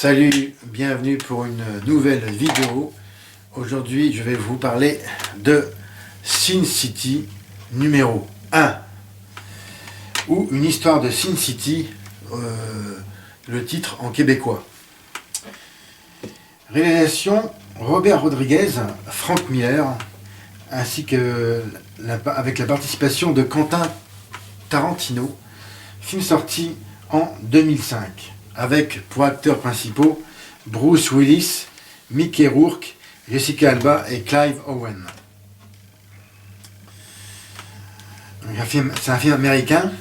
Salut, bienvenue pour une nouvelle vidéo. Aujourd'hui, je vais vous parler de Sin City numéro 1 ou une histoire de Sin City, le titre en québécois. Réalisation Robert Rodriguez, Frank Miller, ainsi que avec la participation de Quentin Tarantino. Film sorti en 2005. Avec pour acteurs principaux Bruce Willis, Mickey Rourke, Jessica Alba et Clive Owen. C'est un film américain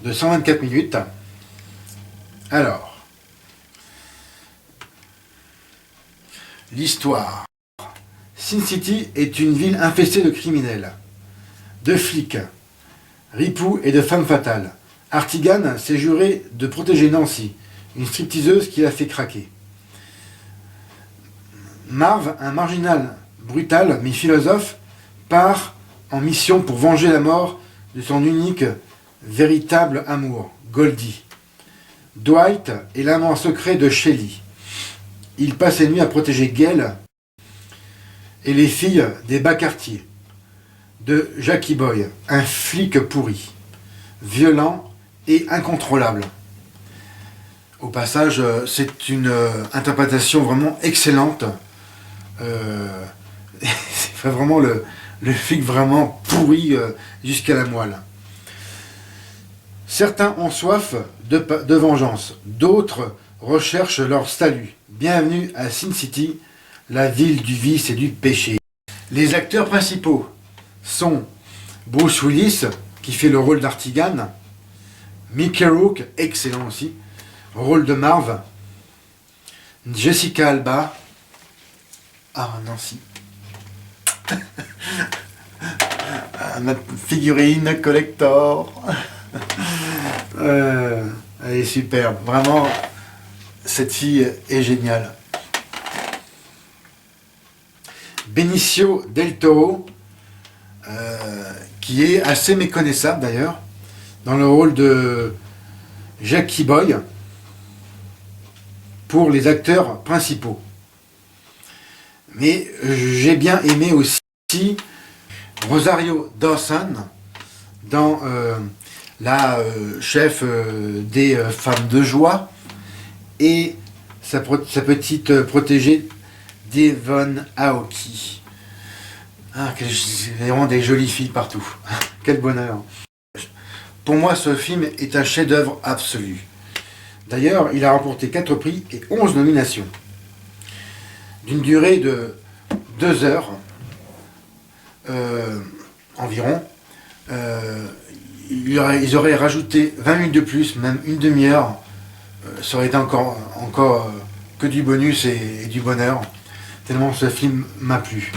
de 124 minutes. Alors, l'histoire. Sin City est une ville infestée de criminels, de flics, ripoux et de femmes fatales. Artigan s'est juré de protéger Nancy, une stripteaseuse qui l'a fait craquer. Marv, un marginal brutal mais philosophe, part en mission pour venger la mort de son unique véritable amour, Goldie. Dwight est l'amant secret de Shelly. Il passe les nuits à protéger Gail et les filles des bas quartiers, de Jackie Boy, un flic pourri, violent et incontrôlable. Au passage, c'est une interprétation vraiment excellente. C'est vraiment le flic vraiment pourri jusqu'à la moelle. Certains ont soif de vengeance, d'autres recherchent leur salut. Bienvenue à Sin City, la ville du vice et du péché. Les acteurs principaux sont Bruce Willis, qui fait le rôle d'Artigan, Mickey Rourke, excellent aussi, rôle de Marv, Jessica Alba, Nancy, notre figurine collector, elle est superbe, vraiment, cette fille est géniale. Benicio del Toro, qui est assez méconnaissable d'ailleurs, dans le rôle de Jackie Boy, pour les acteurs principaux. Mais j'ai bien aimé aussi Rosario Dawson, dans la chef des femmes de joie, et sa petite protégée Devon Aoki. Vraiment des jolies filles partout. Quel bonheur. Pour moi, ce film est un chef-d'œuvre absolu. D'ailleurs, il a remporté 4 prix et 11 nominations. D'une durée de 2 heures environ. Ils auraient rajouté 20 minutes de plus, même une demi-heure. Ça aurait été encore que du bonus et du bonheur. Tellement ce film m'a plu.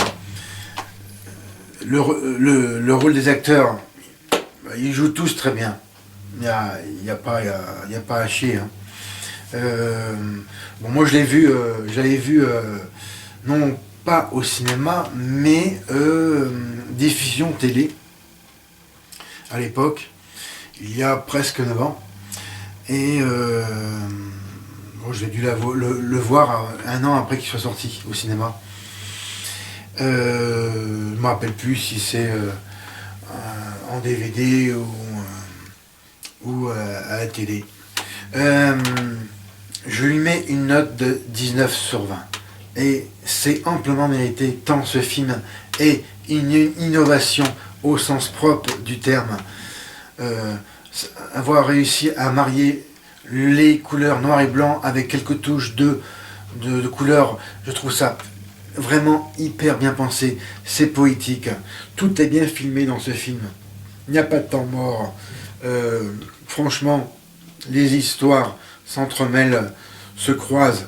Le rôle des acteurs, ils jouent tous très bien. Il n'y a pas à chier. Bon, moi j'avais vu, non pas au cinéma, mais diffusion télé, à l'époque, il y a presque 9 ans. Et bon, j'ai dû le voir 1 an après qu'il soit sorti au cinéma. Je ne me rappelle plus si c'est en DVD ou à la télé. Je lui mets une note de 19 sur 20. Et c'est amplement mérité, tant ce film est une innovation au sens propre du terme. Avoir réussi à marier les couleurs noir et blanc avec quelques touches de couleurs, je trouve ça vraiment hyper bien pensé. C'est poétique. Tout est bien filmé dans ce film. Il n'y a pas de temps mort. Franchement, les histoires s'entremêlent, se croisent.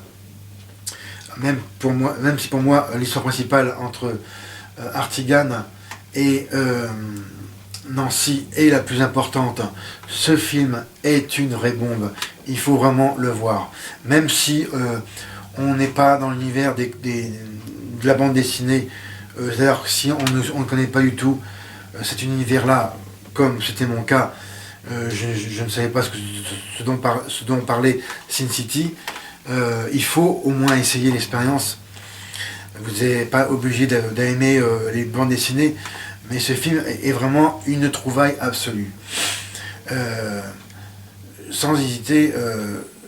Même si pour moi l'histoire principale entre Artigan et Nancy est la plus importante, ce film est une rébombe. Il faut vraiment le voir. Même si on n'est pas dans l'univers de la bande dessinée, c'est-à-dire que si on ne connaît pas du tout cet univers-là, comme c'était mon cas, je ne savais pas ce dont parlait Sin City. Il faut au moins essayer l'expérience. Vous n'êtes pas obligé d'aimer les bandes dessinées, mais ce film est vraiment une trouvaille absolue. Sans hésiter,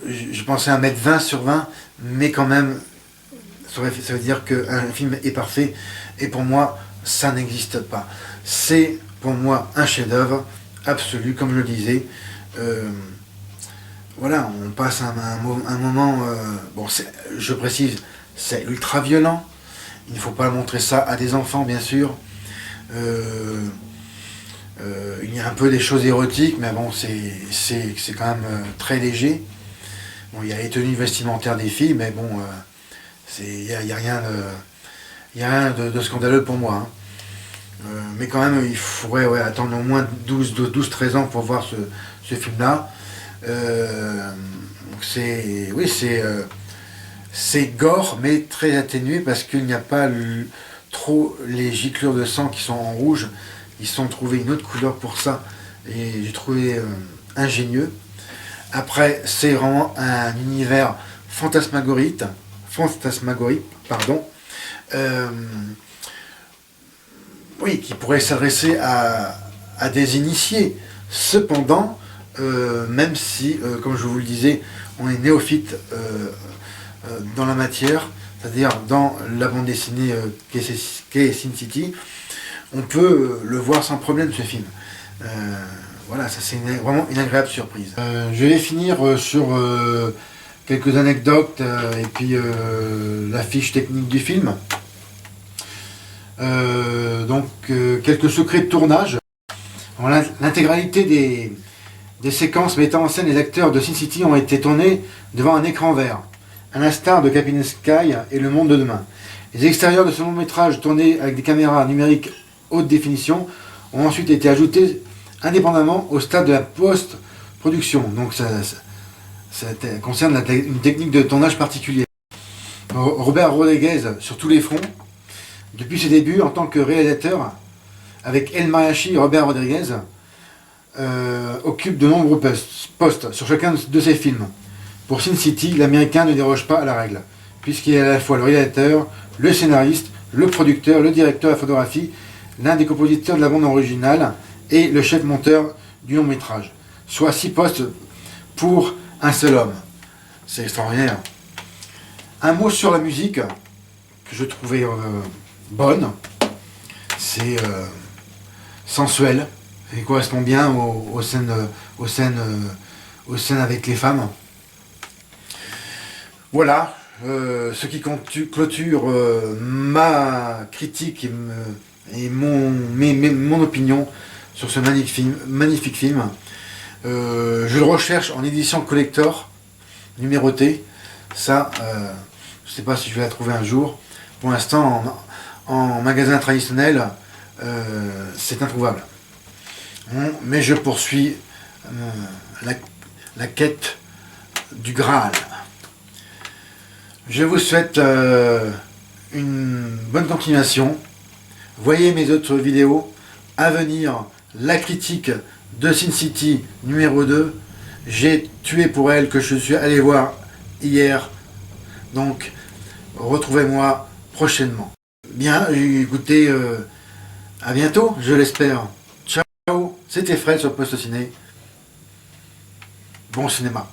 je pensais à mettre 20 sur 20, mais quand même, ça veut dire qu'un film est parfait, et pour moi, ça n'existe pas. C'est pour moi un chef-d'œuvre absolu, comme je le disais. Voilà, on passe un moment, bon, je précise, c'est ultra violent. Il ne faut pas montrer ça à des enfants, bien sûr. Il y a un peu des choses érotiques, mais bon, c'est quand même très léger. Bon, il y a les tenues vestimentaires des filles, mais bon, il n'y a rien de scandaleux pour moi. Hein. Mais quand même, il faudrait attendre au moins 12-13 ans pour voir ce film-là. C'est gore, mais très atténué parce qu'il n'y a pas trop les giclures de sang qui sont en rouge. Ils sont trouvés une autre couleur pour ça et j'ai trouvé ingénieux. Après, c'est vraiment un univers fantasmagorique, pardon, oui, qui pourrait s'adresser à des initiés. Cependant, même si, comme je vous le disais, on est néophyte dans la matière, c'est-à-dire dans la bande dessinée qu'est Sin City, on peut le voir sans problème, ce film. Voilà, ça c'est vraiment une agréable surprise. Je vais finir sur quelques anecdotes et puis la fiche technique du film. Donc quelques secrets de tournage. L'intégralité des séquences mettant en scène les acteurs de Sin City ont été tournées devant un écran vert, à l'instar de Captain Sky et Le Monde de Demain. Les extérieurs de ce long métrage tournés avec des caméras numériques haute définition ont ensuite été ajoutés indépendamment au stade de la post-production. Donc ça concerne une technique de tournage particulière. Robert Rodriguez sur tous les fronts, depuis ses débuts en tant que réalisateur, avec El Mariachi et Robert Rodriguez, occupe de nombreux postes sur chacun de ses films. Pour Sin City, l'américain ne déroge pas à la règle, puisqu'il est à la fois le réalisateur, le scénariste, le producteur, le directeur de la photographie, l'un des compositeurs de la bande originale et le chef monteur du long métrage. Soit 6 postes pour un seul homme. C'est extraordinaire. Un mot sur la musique, que je trouvais bonne. C'est sensuel. Il correspond bien aux scènes avec les femmes. Voilà. Ce qui clôture ma critique et mon opinion sur ce magnifique film. Je le recherche en édition collector, numérotée. Ça, je ne sais pas si je vais la trouver un jour. Pour l'instant, en magasin traditionnel, c'est introuvable. Mais je poursuis la quête du Graal. Je vous souhaite une bonne continuation. Voyez mes autres vidéos. À venir, la critique de Sin City numéro 2. J'ai tué pour elle que je suis allé voir hier. Donc, retrouvez-moi prochainement. Bien, écoutez, à bientôt, je l'espère. Ciao, c'était Fred sur Post Ciné. Bon cinéma.